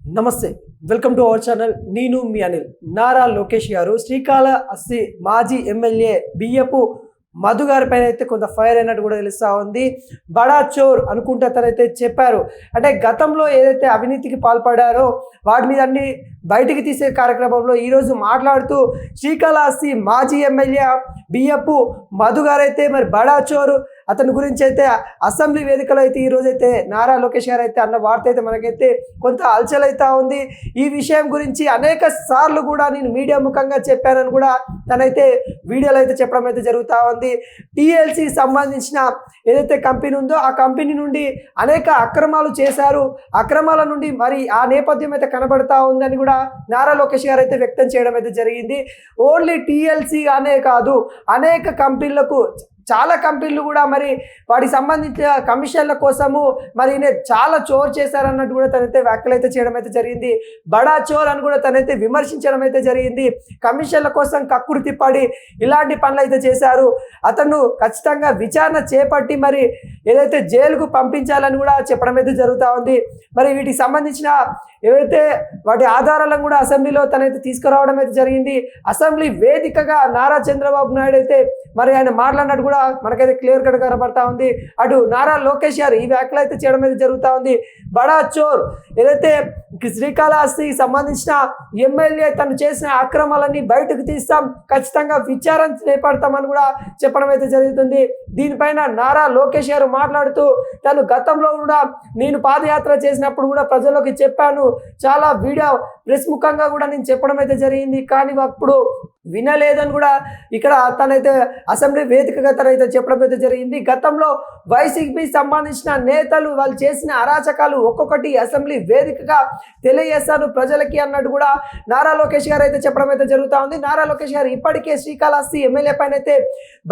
నమస్తే, welcome to our channel. నేను మీ అనిల్. నారా లోకేష్ గారు శ్రీకాళహస్తి మాజీ ఎమ్మెల్యే బియ్యపు మధు గారి పైన అయితే కొంత ఫైర్ అయినట్టు కూడా తెలుస్తూ ఉంది. బడా చోర్ అనుకుంటే తనైతే చెప్పారు. అంటే గతంలో ఏదైతే అవినీతికి పాల్పడారో వాటి మీద అన్ని బయటికి తీసే కార్యక్రమంలో ఈరోజు మాట్లాడుతూ శ్రీకాళహస్తి మాజీ ఎమ్మెల్యే బియ్యపు మధు గారైతే మరి బడా చోరు అతని గురించి అయితే అసెంబ్లీ వేదికలో అయితే ఈరోజైతే నారా లోకేష్ గారు అయితే అన్న వార్త అయితే మనకైతే కొంత అలచలైతా ఉంది. ఈ విషయం గురించి అనేక సార్లు కూడా నేను మీడియా ముఖంగా చెప్పానని కూడా తనైతే వీడియోలో అయితే చెప్పడం అయితే జరుగుతూ ఉంది. టీఎల్సీ సంబంధించిన ఏదైతే కంపెనీ ఉందో ఆ కంపెనీ నుండి అనేక అక్రమాలు చేశారు. అక్రమాల నుండి మరి ఆ నేపథ్యం అయితే కనబడతా ఉందని కూడా నారా లోకేష్ గారు అయితే వ్యక్తం చేయడం అయితే జరిగింది. ఓన్లీ టీఎల్సీ అనే కాదు, అనేక కంపెనీలకు చాలా కంపెనీలు కూడా మరి వాటికి సంబంధించిన కమిషన్ల కోసము మరి చాలా చోర్ చేశారన్నట్టు కూడా తనైతే వ్యాఖ్యలు అయితే చేయడం అయితే జరిగింది. బడా చోర్ అని కూడా తనైతే విమర్శించడం అయితే జరిగింది. కమిషన్ల కోసం కక్కుర్తి పడి ఇలాంటి పనులు అయితే చేశారు. అతను ఖచ్చితంగా విచారణ చేపట్టి మరి ఏదైతే జైలుకు పంపించాలని కూడా చెప్పడం అయితే జరుగుతూ ఉంది. మరి వీటికి సంబంధించిన ఏవైతే వాటి ఆధారాలను కూడా అసెంబ్లీలో తనైతే తీసుకురావడం అయితే జరిగింది. అసెంబ్లీ వేదికగా నారా చంద్రబాబు నాయుడు అయితే మరి ఆయన మాట్లాడినట్టు కూడా మనకైతే క్లియర్ కట్ కనబడతా ఉంది. అటు నారా లోకేష్ గారు ఈ వ్యాఖ్యలు అయితే చేయడం అయితే జరుగుతూ ఉంది. బడా చోర్ ఏదైతే శ్రీకాళహస్తికి సంబంధించిన ఎమ్మెల్యే తను చేసిన అక్రమాలన్నీ బయటకు తీస్తాం, ఖచ్చితంగా విచారణ చేపడతామని కూడా చెప్పడం అయితే జరుగుతుంది. దీనిపైన నారా లోకేష్ గారు మాట్లాడుతూ తను గతంలో కూడా నేను పాదయాత్ర చేసినప్పుడు కూడా ప్రజల్లోకి చెప్పాను, చాలా వీడియో ప్రెస్ ముఖంగా కూడా నేను చెప్పడం అయితే జరిగింది, కానీ అప్పుడు వినలేదని కూడా ఇక్కడ తనైతే అసెంబ్లీ వేదికగా తనైతే చెప్పడం అయితే జరిగింది. గతంలో వైసీపీ సంబంధించిన నేతలు వాళ్ళు చేసిన అరాచకాలు ఒక్కొక్కటి అసెంబ్లీ వేదికగా తెలియజేస్తాను ప్రజలకి అన్నట్టు కూడా నారా లోకేష్ గారు అయితే చెప్పడం అయితే జరుగుతూ ఉంది. నారా లోకేష్ గారు ఇప్పటికే శ్రీకాళహస్తి ఎమ్మెల్యే పైన అయితే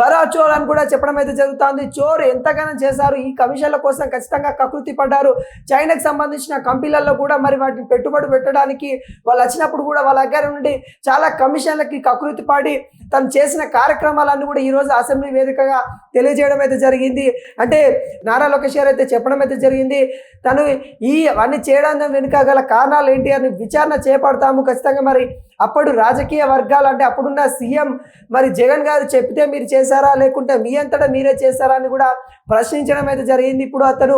బరా చోర్ అని కూడా చెప్పడం అయితే జరుగుతూ ఉంది. చోర్ ఎంతగానో చేశారు, ఈ కమిషన్ల కోసం ఖచ్చితంగా కకృతి పడ్డారు. చైనాకు సంబంధించిన కంపెనీలలో కూడా మరి వాటిని పెట్టుబడి పెట్టడానికి వాళ్ళు వచ్చినప్పుడు కూడా వాళ్ళ దగ్గర నుండి చాలా కమిషన్లకి కకృతి పడి తను చేసిన కార్యక్రమాలన్నీ కూడా ఈరోజు అసెంబ్లీ వేదికగా తెలియజేయడం అయితే జరిగింది. అంటే నారా లోకేష్ గారు అయితే చెప్పడం అయితే జరిగింది, తను ఈ అన్నీ చేయడానికి వెనుక గల కారణాలు ఏంటి అని విచారణ చేపడతాము ఖచ్చితంగా. మరి అప్పుడు రాజకీయ వర్గాలు అంటే అప్పుడున్న సీఎం మరి జగన్ గారు చెప్తే మీరు చేశారా లేకుంటే మీ అంతటా మీరే చేశారా అని కూడా ప్రశ్నించడం అయితే జరిగింది. ఇప్పుడు అతను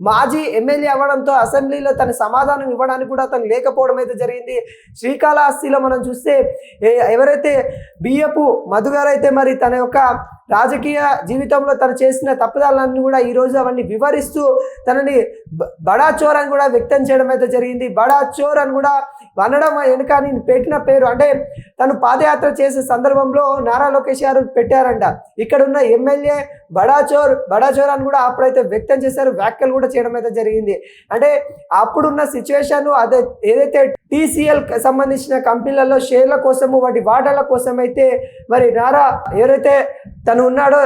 మాజీ ఎమ్మెల్యే అవ్వడంతో అసెంబ్లీలో తన సమాధానం ఇవ్వడానికి కూడా అతను లేకపోవడం అయితే జరిగింది. శ్రీకాళహస్తిలో మనం చూస్తే ఎవరైతే బియ్యపు మధు గారు అయితే మరి తన యొక్క రాజకీయ జీవితంలో తను చేసిన తప్పుదాలన్నీ కూడా ఈరోజు అవన్నీ వివరిస్తూ తనని బడా చోర్ అని కూడా వ్యక్తం చేయడం అయితే జరిగింది. బడా చోర్ అని కూడా అనడం వెనుక నేను పెట్టిన పేరు అంటే తను పాదయాత్ర చేసే సందర్భంలో నారా లోకేష్ గారు పెట్టారంట, ఇక్కడ ఉన్న ఎమ్మెల్యే బడా చోర్ అని కూడా అప్పుడైతే వ్యక్తం చేశారు, వ్యాఖ్యలు కూడా చేయడం అయితే జరిగింది. అంటే అప్పుడున్న సిచ్యువేషన్ అదే ఏదైతే టీసీఎల్ సంబంధించిన కంపెనీలలో షేర్ల కోసము వాటి వాటాల కోసం అయితే మరి నారా ఎవరైతే తను ఉన్నాడో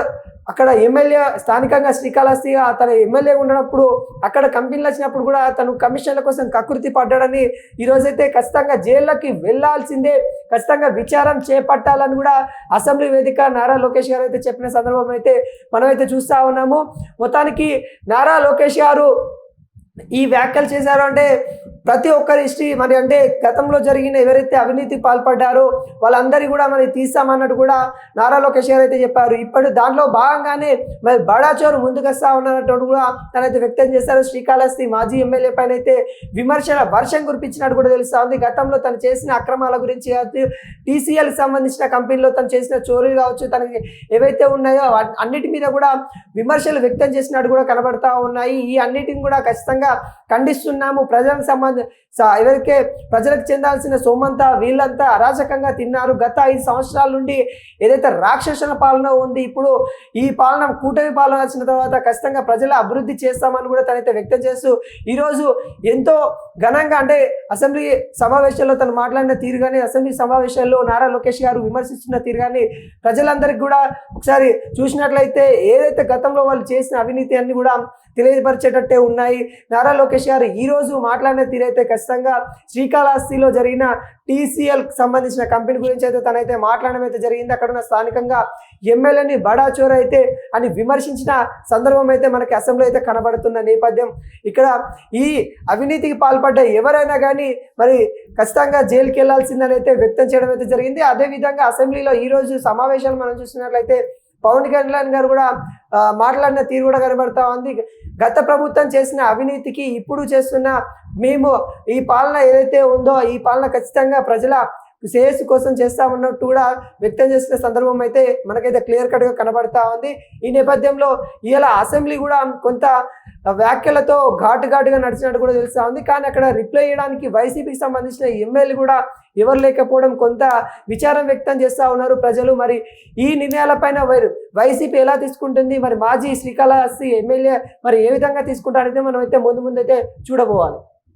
అక్కడ ఎమ్మెల్యే స్థానికంగా శ్రీకాళహస్తిగా తన ఎమ్మెల్యే ఉన్నప్పుడు అక్కడ కంపెనీలు వచ్చినప్పుడు కూడా తను కమిషన్ల కోసం కకృతి పడ్డాడని ఈరోజైతే ఖచ్చితంగా జైల్లోకి వెళ్లాల్సిందే, ఖచ్చితంగా విచారణ చేపట్టాలని కూడా అసెంబ్లీ వేదిక నారా లోకేష్ గారు అయితే చెప్పిన సందర్భం అయితే మనమైతే చూస్తూ ఉన్నాము. మొత్తానికి నారా లోకేష్ గారు ఈ వ్యాఖ్యలు చేశారు అంటే ప్రతి ఒక్కరి హిస్టరీ మరి అంటే గతంలో జరిగిన ఎవరైతే అవినీతి పాల్పడ్డారో వాళ్ళందరినీ కూడా మరి తీస్తామన్నట్టు కూడా నారా లోకేష్ గారు అయితే చెప్పారు. ఇప్పుడు దాంట్లో భాగంగానే మరి బడా చోరు ముందుకు వస్తా ఉన్నట్టు కూడా తనైతే వ్యక్తం చేశారు. శ్రీకాళహస్తి మాజీ ఎమ్మెల్యే పైన అయితే విమర్శల వర్షం కురిపించినట్టు కూడా తెలుస్తూ ఉంది. గతంలో తను చేసిన అక్రమాల గురించి కావచ్చు, టీసీఎల్ సంబంధించిన కంపెనీలో తను చేసిన చోరీలు కావచ్చు, తనకి ఏవైతే ఉన్నాయో అన్నిటి మీద కూడా విమర్శలు వ్యక్తం చేసినట్టు కూడా కనబడతా ఉన్నాయి. ఈ అన్నిటిని కూడా ఖచ్చితంగా ఖండిస్తున్నాము. ప్రజలకు ఎవరికే ప్రజలకు చెందాల్సిన సొమ్మంతా వీళ్ళంతా అరాచకంగా తిన్నారు. గత 5 సంవత్సరాల నుండి ఏదైతే రాక్షసన పాలన ఉంది, ఇప్పుడు ఈ పాలన కూటమి పాలన వచ్చిన తర్వాత ఖచ్చితంగా ప్రజల అభివృద్ధి చేస్తామని కూడా తనైతే వ్యక్తం చేస్తూ ఈరోజు ఎంతో ఘనంగా అంటే అసెంబ్లీ సమావేశాల్లో తను మాట్లాడిన తీరు కానీ అసెంబ్లీ సమావేశాల్లో నారా లోకేష్ గారు విమర్శిస్తున్న తీరు కానీ ప్రజలందరికీ కూడా ఒకసారి చూసినట్లయితే ఏదైతే గతంలో వాళ్ళు చేసిన అవినీతి అన్ని కూడా తెలియపరిచేటట్టే ఉన్నాయి. నారా లోకేష్ గారు ఈరోజు మాట్లాడిన తీరైతే ఖచ్చితంగా శ్రీకాళహస్తిలో జరిగిన TCL సంబంధించిన కంపెనీ గురించి అయితే తనైతే మాట్లాడడం అయితే జరిగింది. అక్కడ ఉన్న స్థానికంగా ఎమ్మెల్యేని బడా చోర్ అయితే అని విమర్శించిన సందర్భం అయితే మనకి అసెంబ్లీ అయితే కనబడుతున్న నేపథ్యం. ఇక్కడ ఈ అవినీతికి పాల్పడ్డ ఎవరైనా కానీ మరి ఖచ్చితంగా జైలుకి వెళ్లాల్సిందని అయితే వ్యక్తం చేయడం అయితే జరిగింది. అదేవిధంగా అసెంబ్లీలో ఈరోజు సమావేశాలు మనం చూసినట్లయితే పవన్ కళ్యాణ్ గారు కూడా మాట్లాడిన తీరు కూడా కనబడతా ఉంది. గత ప్రభుత్వం చేసిన అవినీతికి ఇప్పుడు చేస్తున్న మేము ఈ పాలన ఏదైతే ఉందో ఈ పాలన ఖచ్చితంగా ప్రజల శ్రేయస్సు కోసం చేస్తా ఉన్నట్టు కూడా వ్యక్తం చేసిన సందర్భం అయితే మనకైతే క్లియర్ కట్గా కనబడతా ఉంది. ఈ నేపథ్యంలో ఇలా అసెంబ్లీ కూడా కొంత వ్యాఖ్యలతో ఘాటుగా నడిచినట్టు కూడా తెలుస్తూ ఉంది. కానీ అక్కడ రిప్లై చేయడానికి వైసీపీకి సంబంధించిన ఎమ్మెల్యే కూడా ఎవరు లేకపోవడం కొంత విచారం వ్యక్తం చేస్తూ ఉన్నారు ప్రజలు. మరి ఈ నిర్ణయాలపైన వైసీపీ ఎలా తీసుకుంటుంది, మరి మాజీ శ్రీకాళహస్తి ఎమ్మెల్యే మరి ఏ విధంగా తీసుకుంటారైతే మనం అయితే ముందు అయితే చూడబోవాలి.